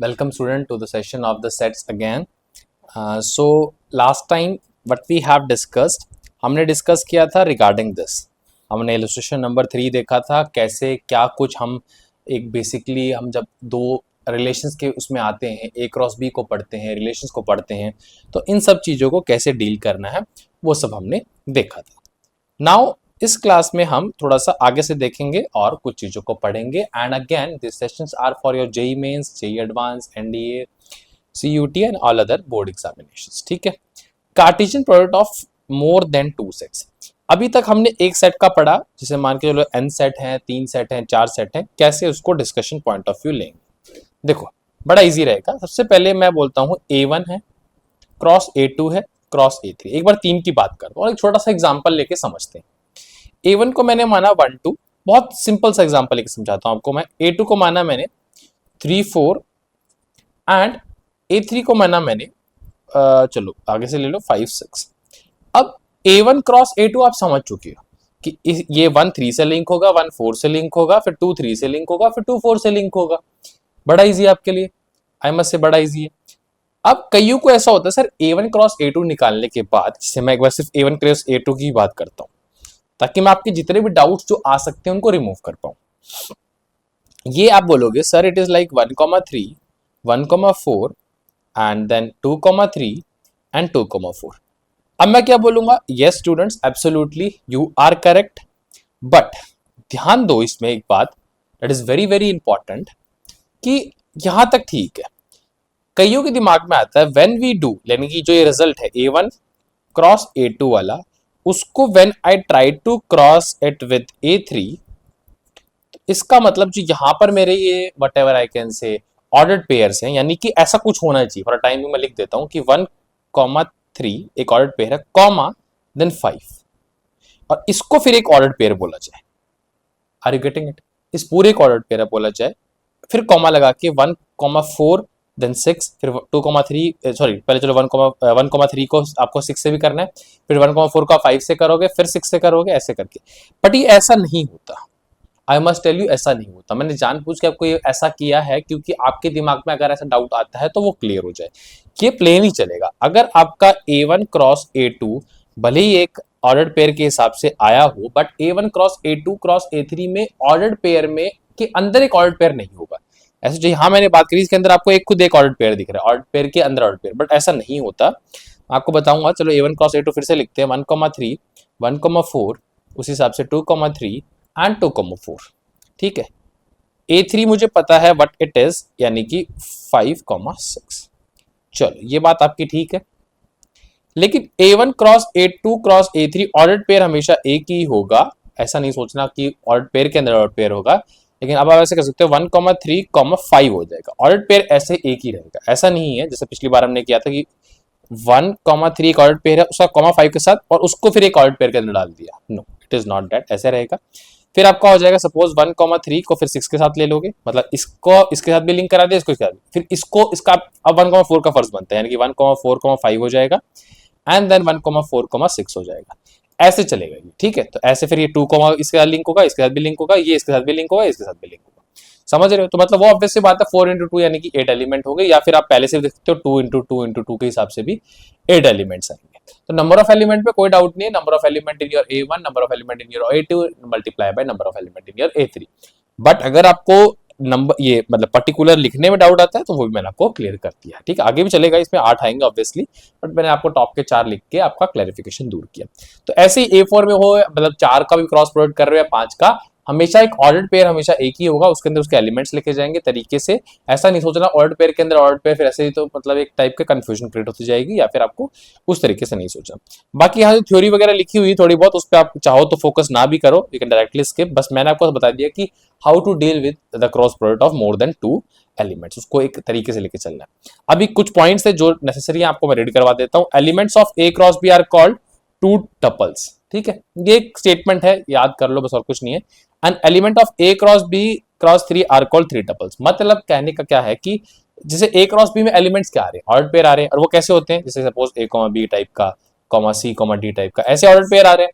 Welcome student to the session of the sets again. So last time what we have discussed, हमने discuss किया था regarding this. हमने illustration number 3 देखा था कैसे क्या कुछ हम एक बेसिकली हम जब दो रिलेशंस के उसमें आते हैं, ए क्रॉस बी को पढ़ते हैं, रिलेशंस को पढ़ते हैं, तो इन सब चीज़ों को कैसे डील करना है वो सब हमने देखा था. नाउ इस क्लास में हम थोड़ा सा आगे से देखेंगे और कुछ चीज़ों को पढ़ेंगे. And again this sessions are for your JEE Mains, JEE Advance, NDA, CUET and all other board examinations. ठीक है. Cartesian product of more than two sets. अभी तक हमने एक सेट का पढ़ा, जिसे मान के चलो एन सेट है, 3 सेट हैं, 4 सेट हैं, कैसे उसको डिस्कशन पॉइंट ऑफ व्यू लेंगे. देखो बड़ा इजी रहेगा. सबसे पहले मैं बोलता हूँ A1 है, क्रॉस A2 है, क्रॉस A3. एक बार 3 की बात करता हूँ और एक छोटा सा एग्जाम्पल लेके समझते हैं. A1 को मैंने माना 1 2, बहुत सिंपल सा एग्जांपल लेके समझाता हूं आपको मैं. A2 को माना मैंने 3 4 एंड A3 को माना मैंने चलो आगे से ले लो 5 6. अब A1 क्रॉस A2 आप समझ चुके हो कि ये 1 3 से लिंक होगा, 1 4 से लिंक होगा, फिर 2 3 से लिंक होगा, फिर 2 4 से लिंक होगा. बड़ा इजी है आपके लिए, आई मस्ट से बड़ा इजी है. अब कईयों को ऐसा होता है सर A1 क्रॉस A2 निकालने के बाद, जिससे मैं एक बार सिर्फ A1 क्रॉस A2 की बात करता हूं ताकि मैं आपके जितने भी डाउट्स जो आ सकते हैं उनको रिमूव कर पाऊं. ये आप बोलोगे sir it is like 1,3 1,4 and then 2,3 and 2,4. अब मैं क्या बोलूंगा? Yes students, absolutely you are correct. But ध्यान दो इसमें एक बात, that is very very important, कि यहां तक ठीक है. कईयों के दिमाग में आता है व्हेन वी डू, यानी कि जो ये रिजल्ट है A1 क्रॉस A2 वाला, उसको when I try to cross it with A3, इसका मतलब जो यहां पर मेरे ये whatever I can say ordered pairs हैं, यानी कि ऐसा कुछ होना चाहिए. फॉर टाइम में मैं लिख देता हूं कि 1,3 एक ऑर्डर्ड पेयर है, कॉमा देन 5, और इसको फिर एक ऑर्डर्ड पेयर बोला जाए. Are you getting it? इस पूरे एक ऑर्डर्ड पेयर बोला जाए, फिर कॉमा लगा के 1,4 देन 6, फिर 2,3, सॉरी पहले चलो 1,3 को आपको 6 से भी करना है, फिर 1,4 को 5 से करोगे, फिर 6 से करोगे, ऐसे करके. बट ये ऐसा नहीं होता. आई मस्ट टेल यू, ऐसा नहीं होता. मैंने जानबूझ के आपको ये ऐसा किया है क्योंकि आपके दिमाग में अगर ऐसा डाउट आता है तो वो क्लियर हो जाए. ये प्लेन ही चलेगा. अगर आपका A1 क्रॉस A2 भले ही एक ऑर्डर्ड पेयर के हिसाब से आया हो, but A1 cross A2 cross A3 में ऑर्डर्ड पेयर में के अंदर एक ऑर्डर्ड पेयर नहीं होगा. ऐसे जो यहाँ मैंने बात करी, इसके अंदर आपको एक खुद एक ऑर्डर्ड पेयर दिख रहा है, ऑर्डर्ड पेयर के अंदर ऑर्डर्ड पेयर, बट ऐसा नहीं होता. आपको बताऊंगा. चलो A1 क्रॉस A2 फिर से लिखते हैं. 1,3 1,4, उस हिसाब से 2,3 एंड 2,4. ठीक है. A3 मुझे पता है व्हाट इट इज, यानी कि 5,6. चलो ये बात आपकी ठीक है. लेकिन A1 cross A2 cross A3 ordered pair हमेशा एक ही होगा. ऐसा नहीं सोचना कि ऑर्डर्ड पेयर के अंदर ऑर्डर्ड पेयर होगा. लेकिन अब आप ऐसे कर सकते हो 1,3,5 हो जाएगा. ऑर्डर्ड पेयर ऐसे एक ही रहेगा. ऐसा नहीं है जैसे पिछली बार हमने किया था कि 1,3 एक ऑर्डर्ड पेयर है, उसका कॉमा 5 के साथ, और उसको फिर एक ऑर्डर्ड पेयर के अंदर डाल दिया. No, it is not that. ऐसे रहेगा. फिर आपका हो जाएगा सपोज 1,3 को फिर 6 के साथ ले लोगे, मतलब इसको इसके साथ भी लिंक करा दिया, इसको इसके साथ, फिर इसको इसका अब 1,4 का फर्ज बनता है, यानी कि 1,4,5 हो जाएगा एंड देन 1,4,6 हो जाएगा. ऐसे चलेगा ये. ठीक है. तो ऐसे फिर ये 2, इसके साथ लिंक होगा, इसके साथ भी लिंक होगा, ये इसके साथ भी लिंक होगा, इसके साथ भी लिंक होगा. समझ रहे हो? तो मतलब वो ऑब्वियस सी बात है 4 into 2 यानी कि 8 एलिमेंट हो गए, या फिर आप पहले से देख सकते हो 2 into 2 into 2 के हिसाब से भी 8 एलिमेंट्स आएंगे. तो नंबर ऑफ एलिमेंट पे कोई डाउट नहीं है. Number of element in your A1, number of element in your A2 multiply by number of element in your A3. But अगर आपको नंबर ये मतलब पर्टिकुलर लिखने में डाउट आता है तो वो भी मैंने आपको क्लियर कर दिया. ठीक है. आगे भी चलेगा, इसमें 8 आएंगे ऑब्वियसली, बट मैंने आपको टॉप के 4 लिख के आपका क्लैरिफिकेशन दूर किया. तो ऐसे ही A4 में हो, मतलब 4 का भी क्रॉस प्रोडक्ट कर रहे हो या 5 का, हमेशा एक ऑर्डर्ड पेयर हमेशा एक ही होगा. उसके अंदर उसके एलिमेंट्स लिखे जाएंगे तरीके से. ऐसा नहीं सोचना ऑर्डर्ड पेयर के अंदर ऑर्डर्ड पेयर, फिर ऐसे ही तो मतलब एक टाइप का कंफ्यूजन क्रिएट होती जाएगी, या फिर आपको उस तरीके से नहीं सोचना. बाकी यहाँ जो थ्योरी वगैरह लिखी हुई थोड़ी बहुत, उस पर आप चाहो तो फोकस ना भी करो, यू कैन डायरेक्टली स्किप. बस मैंने आपको बता दिया कि how to deal with the cross product of more than 2 elements. उसको एक तरीके से लेके चलना है. अभी कुछ पॉइंट्स है जो नेसेसरी है, आपको मैं रीड करवा देता हूँ. Elements of A cross B are called 2 tuples. ठीक है. ये एक स्टेटमेंट है, याद कर लो बस, और कुछ नहीं है. An element of A cross B cross 3 are called 3 tuples. मतलब कहने का क्या है कि जैसे A क्रॉस B में एलिमेंट्स क्या आ रहे हैं, ऑर्डर्ड पेयर आ रहे हैं, और वो कैसे होते हैं, जैसे सपोज A, B टाइप का, C, D टाइप का, ऐसे ऑर्डर्ड पेयर आ रहे हैं.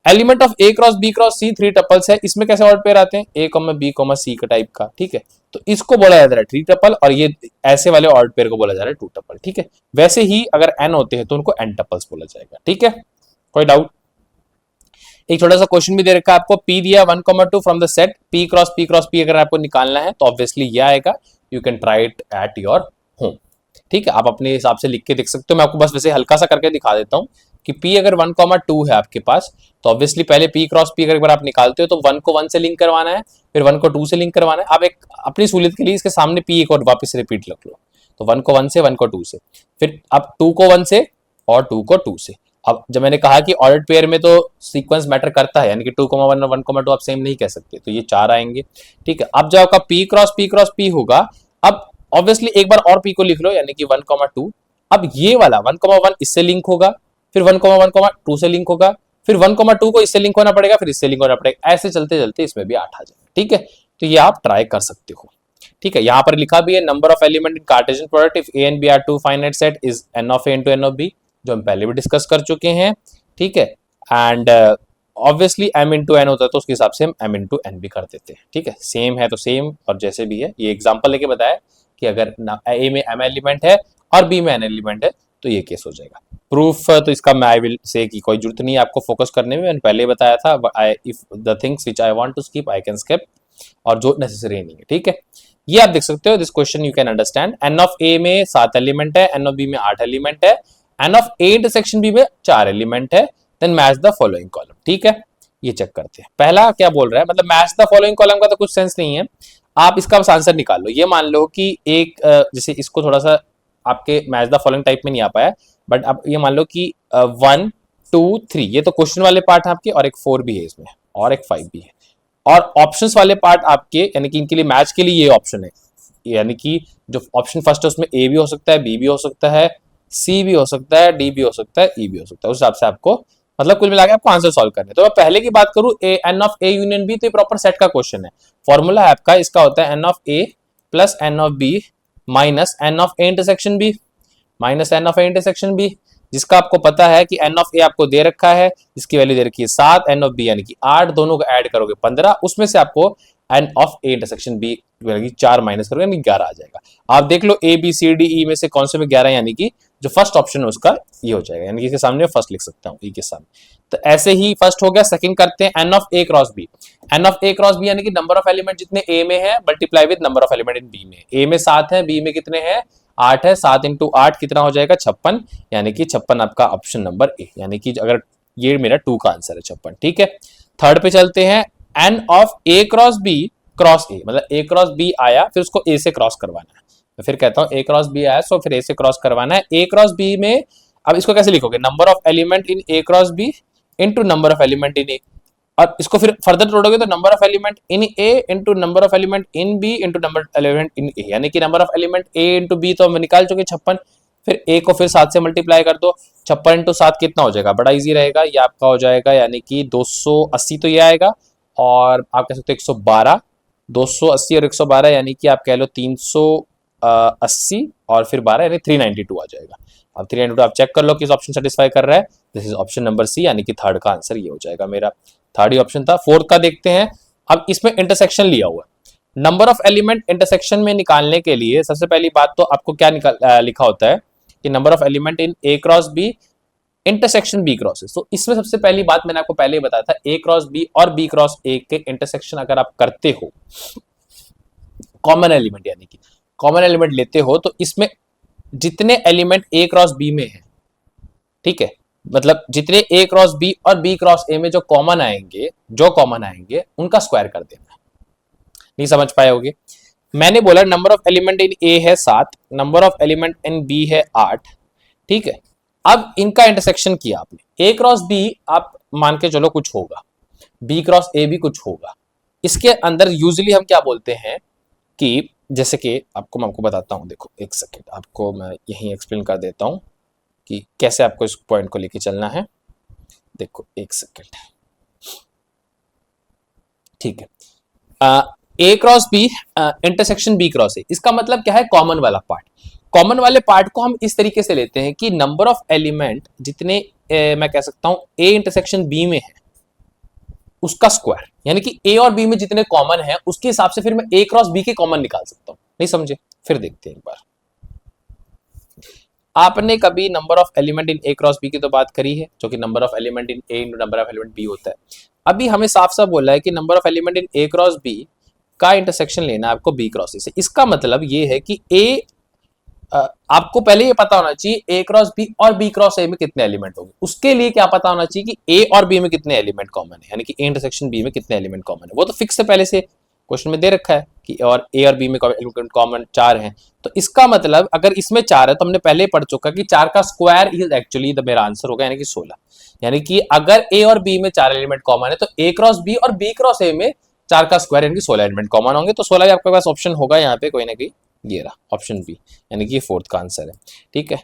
Element of A cross B cross C 3 tuples है, इसमें कैसे ऑर्डर पेयर आते हैं, A comma B comma C का टाइप का, ठीक है। तो इसको बोला जाता है 3 टपल, और ये ऐसे वाले ऑर्डर पेयर को बोला जा रहा है 2 टपल, ठीक है। वैसे ही अगर n होते हैं तो उनको n टपल्स बोला जाएगा, ठीक है। कोई डाउट? एक छोटा सा क्वेश्चन भी दे रखा है आपको, P दिया 1,2 from the set P cross P अगर आपको निकालना है तो ऑब्वियसली ये आएगा, you can try it at your home, ठीक है। आप अपने हिसाब से लिख के देख सकते हो, मैं आपको बस वैसे हल्का सा करके दिखा देता हूँ कि P अगर 1,2 है आपके पास तो ऑब्वियसली पहले P क्रॉस P अगर आप निकालते हो तो 1 को 1 से लिंक करवाना है, फिर 1 को 2 से लिंक करवाना है। आप एक अपनी सहूलियत के लिए इसके सामने P एक और वापस रिपीट रख लो, तो 1 को 1 से, 1 को 2 से, फिर अब 2 को 1 से और 2 को 2 से। अब जब मैंने कहा कि ऑर्डर्ड पेयर में तो सीक्वेंस मैटर करता है, यानी कि 2,1 और 1,2 आप सेम नहीं कह सकते, तो ये 4 आएंगे, ठीक है। अब जब आपका P क्रॉस P होगा, अब ऑब्वियसली एक बार और P को लिख लो, यानी कि 1,2। अब ये वाला 1,1 इससे लिंक होगा, फिर 1,1,2 से लिंक होगा, फिर 1,2 को इससे लिंक होना पड़ेगा, फिर इससे लिंक होना पड़ेगा, ऐसे चलते चलते इसमें भी 8 आ जाएगा, ठीक है। तो ये आप ट्राई कर सकते हो, ठीक है। यहां पर लिखा भी है number of element in Cartesian product if A and B are two finite set is n of a into n of b, जो हम पहले भी डिस्कस कर चुके हैं, ठीक है। And obviously m into n होता है तो उसके हिसाब से हम m into n भी कर देते हैं, ठीक है। सेम है तो सेम, और जैसे भी है ये एग्जांपल लेके बताया कि अगर a में m एलिमेंट है और b में n एलिमेंट है तो ये केस हो जाएगा। प्रूफ तो इसका मैं आई विल से कि कोई जरूरत नहीं है आपको फोकस करने में, मैंने पहले बताया था, if the things which I want to skip I can skip, और जो नेसेसरी नहीं है, ठीक है। ये आप देख सकते हो, this question you can understand. n of a में 7 एलिमेंट है, n ऑफ b में 8 एलिमेंट है, n of a intersection b में 4 एलिमेंट है, then match the following column, ठीक है। ये चेक करते हैं, पहला क्या बोल रहा है, मतलब मैच द फॉलोइंग कॉलम का तो कुछ सेंस नहीं है, आप इसका बस आंसर निकाल लो। ये मान लो कि एक जैसे इसको थोड़ा सा आपके मैच द फॉलोइंग टाइप में नहीं आ पाया, बट अब ये मान लो कि 1 2 3 ये तो क्वेश्चन वाले पार्ट है आपके, और एक 4 भी है इसमें, और एक 5 भी है, और ऑप्शंस वाले पार्ट आपके, यानी कि इनके लिए मैच के लिए ये ऑप्शन है, यानी कि जो ऑप्शन फर्स्ट है उसमें ए भी हो सकता है, बी भी हो सकता है, सी भी हो सकता है, डी भी हो सकता है, ई भी हो सकता है, उस हिसाब से आपको मतलब कुल मिला के आपको आंसर सॉल्व करना है। तो मैं पहले की बात करूं N of A union B, तो ये प्रॉपर सेट का क्वेश्चन है। फॉर्मूला है आपका, इसका होता है N of A plus N of B minus N of A intersection B minus N of A intersection B, जिसका आपको पता है कि एन ऑफ ए आपको दे रखा है, जिसकी वैल्यू दे रखी है 7, एन ऑफ बी यानी कि 8, दोनों को ऐड करोगे 15, उसमें से आपको N of A intersection B 4 minus करोगे यानी 11 आ जाएगा। आप देख लो A B C D E में से कौन से में 11, यानी कि जो फर्स्ट ऑप्शन है उसका ये हो जाएगा, यानी कि इसके सामने फर्स्ट लिख सकता हूँ ई के सामने। तो ऐसे ही फर्स्ट हो गया। सेकंड करते हैं N of A cross B. N of A cross B यानी कि नंबर ऑफ एलिमेंट जितने ए में है multiply with number of element in B में। ए में 7 है, बी में कितने हैं 8 है, 7 इंटू 8 कितना हो जाएगा 56, यानी कि 56 आपका ऑप्शन नंबर ए, यानी कि अगर ये मेरा 2 का आंसर है 56, ठीक है। थर्ड पे चलते हैं N of A cross B cross A, मतलब ए क्रॉस बी आया फिर उसको ए से क्रॉस करवाना है। तो फिर कहता हूं ए क्रॉस बी आया सो फिर ए से क्रॉस करवाना है। ए क्रॉस बी में अब इसको कैसे लिखोगे, number of element in A cross B into number of element in A, और इसको फिर फर्दर जोड़ोगे तो number of element in A into number of element in B into number element in A, यानी कि number of element A into B तो हम निकाल चुके 56, फिर ए को फिर 7 से मल्टीप्लाई कर दो, 56 इंटू 7 कितना हो जाएगा, बड़ा इजी रहेगा, ये आपका हो जाएगा यानी कि 280 तो ये आएगा, और आप कह सकते हो 112, 280 और 112 यानी कि आप कह लो 380 और फिर 12 यानी 392 आ जाएगा। अब 392 आप चेक कर लो किस ऑप्शन सेटिस्फाई कर रहा है, this is option number C, यानी कि थर्ड का आंसर ये हो जाएगा मेरा। थर्ड ही ऑप्शन था। फोर्थ का देखते हैं, अब इसमें इंटरसेक्शन लिया हुआ है। नंबर ऑफ एलिमेंट इंटरसेक्शन में निकालने के लिए सबसे पहली बात तो आपको क्या लिखा होता है कि number of element in A cross B intersection B cross. तो इसमें सबसे पहली बात मैंने आपको पहले ही बताया था, ए क्रॉस बी और बी क्रॉस ए के इंटरसेक्शन अगर आप करते हो, कॉमन एलिमेंट यानी कि कॉमन एलिमेंट लेते हो, तो इसमें जितने एलिमेंट ए क्रॉस बी में है, ठीक है, मतलब जितने ए क्रॉस बी और बी क्रॉस ए में जो कॉमन आएंगे उनका स्क्वायर कर देना। नहीं समझ पाए होगे, मैंने बोला number of element in A है 7, number of element in B है 8, ठीक है। अब इनका इंटरसेक्शन किया आपने, ए क्रॉस बी आप मान के चलो कुछ होगा, बी क्रॉस ए भी कुछ होगा। इसके अंदर यूजुअली हम क्या बोलते हैं कि जैसे कि मैं आपको बताता हूं, देखो एक सेकेंड, आपको मैं यहीं एक्सप्लेन कर देता हूं कि कैसे आपको इस पॉइंट को लेके चलना है। देखो एक सेकेंड, ठीक है। A cross B intersection B cross A, इसका मतलब क्या है, कॉमन वाला पार्ट। कॉमन वाले पार्ट को हम इस तरीके से लेते हैं कि नंबर ऑफ एलिमेंट जितने मैं कह सकता हूं ए इंटरसेक्शन बी में है, उसका स्क्वायर, यानी कि ए और बी में जितने कॉमन है उसके हिसाब से फिर मैं ए क्रॉस बी के कॉमन निकाल सकता हूं। नहीं समझे? फिर देखते हैं एक बार। आपने कभी number of element in A cross B की तो बात करी है, जो कि number of element in A into number of element B होता है। अभी हमें साफ साफ बोला है कि number of element in A cross B का इंटरसेक्शन लेना है आपको बी क्रॉस ए से। इसका मतलब ये है कि ए आपको पहले ये पता होना चाहिए ए क्रॉस बी और बी क्रॉस ए में कितने एलिमेंट होंगे। उसके लिए क्या पता होना चाहिए कि ए और बी में कितने एलिमेंट कॉमन है, यानी कि ए इंटरसेक्शन बी में कितने एलिमेंट कॉमन है। वो तो फिक्स है, पहले से क्वेश्चन में दे रखा है कि और ए और बी में एलिमेंट कॉमन 4 हैं। तो इसका मतलब अगर इसमें 4 है तो हमने पहले पढ़ चुका कि 4 का स्क्वायर इज एक्चुअली मेरा आंसर होगा, यानी कि 16। यानी कि अगर ए और बी में 4 एलिमेंट कॉमन है तो ए क्रॉस बी और बी क्रॉस ए में 4 का स्क्वायर यानी कि 16 एलिमेंट कॉमन होंगे। तो 16 आपके पास ऑप्शन होगा यहाँ पे कोई ना कोई, ये रहा ऑप्शन बी, यानी कि ये फोर्थ का आंसर है। ठीक है,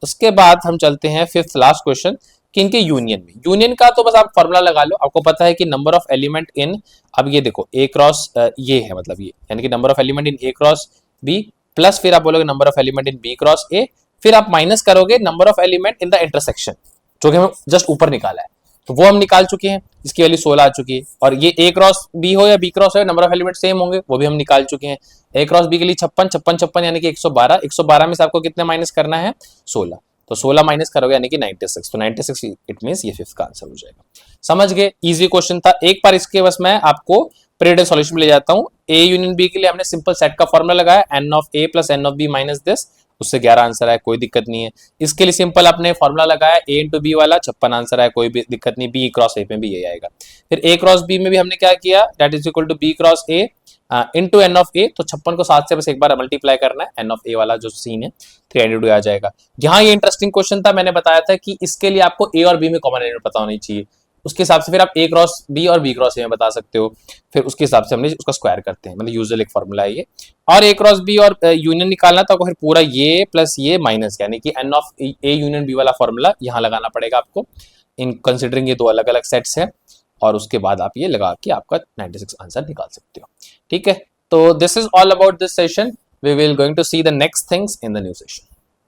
उसके बाद हम चलते हैं फिफ्थ लास्ट क्वेश्चन कि इनके यूनियन में। यूनियन का तो बस आप फॉर्मूला लगा लो, आपको पता है कि नंबर ऑफ एलिमेंट इन, अब ये देखो ए क्रॉस ये है, मतलब ये यानी कि number of element in A cross B plus फिर आप बोलोगे number of element in B cross A, फिर आप माइनस करोगे number of element in the intersection, जो कि हमें जस्ट ऊपर निकाला है। तो वो हम निकाल चुके हैं, इसकी वैल्यू 16 आ चुकी है। और ये ए क्रॉस बी हो या बी क्रॉस हो, नंबर ऑफ एलिमेंट सेम होंगे, वो भी हम निकाल चुके हैं। ए क्रॉस बी के लिए 56 यानी कि 112, 112 में से आपको कितने माइनस करना है? 16। तो 16 माइनस करोगे यानी कि 96। तो 96 इट मींस ये फिफ्थ का आंसर हो जाएगा। समझ गए? इजी क्वेश्चन था। एक बार इसके बस मैं आपको प्रीडिक्टेड सॉल्यूशन में ले जाता हूं। ए यूनियन बी के लिए हमने सिंपल सेट का फॉर्मूला लगाया, N of A plus N of B minus this, उससे 11 आंसर आया, कोई दिक्कत नहीं है। इसके लिए सिंपल अपने फॉर्मूला लगाया ए इंटू बी वाला, 56 आंसर आया, कोई भी दिक्कत नहीं। बी क्रॉस ए में भी यही आएगा। फिर ए क्रॉस बी में भी हमने क्या किया, that is equal to B cross A into N of A. तो 56 को 7 से बस एक बार मल्टीप्लाई करना है, एन ऑफ ए वाला जो सीन है 392 आ जाएगा। यहाँ ये इंटरेस्टिंग क्वेश्चन था, मैंने बताया था कि इसके लिए आपको ए और बी में कॉमन एलिमेंट पता होनी चाहिए। उसके हिसाब से फिर आप ए क्रॉस बी और बी क्रॉस ए में बता सकते हो। फिर उसके हिसाब से हमने उसका स्क्वायर करते हैं, मतलब यूजुअल एक फॉर्मूला है ये। और ए क्रॉस बी और यूनियन निकालना तो फिर पूरा ये प्लस ये माइनस, यानी कि N of A union B वाला फॉर्मूला यहाँ लगाना पड़ेगा आपको, इन कंसिडरिंग ये दो अलग अलग सेट्स हैं। और उसके बाद आप ये लगा के आपका 96 आंसर निकाल सकते हो। ठीक है, तो this is all about this session. We will going to see the next things in the new session.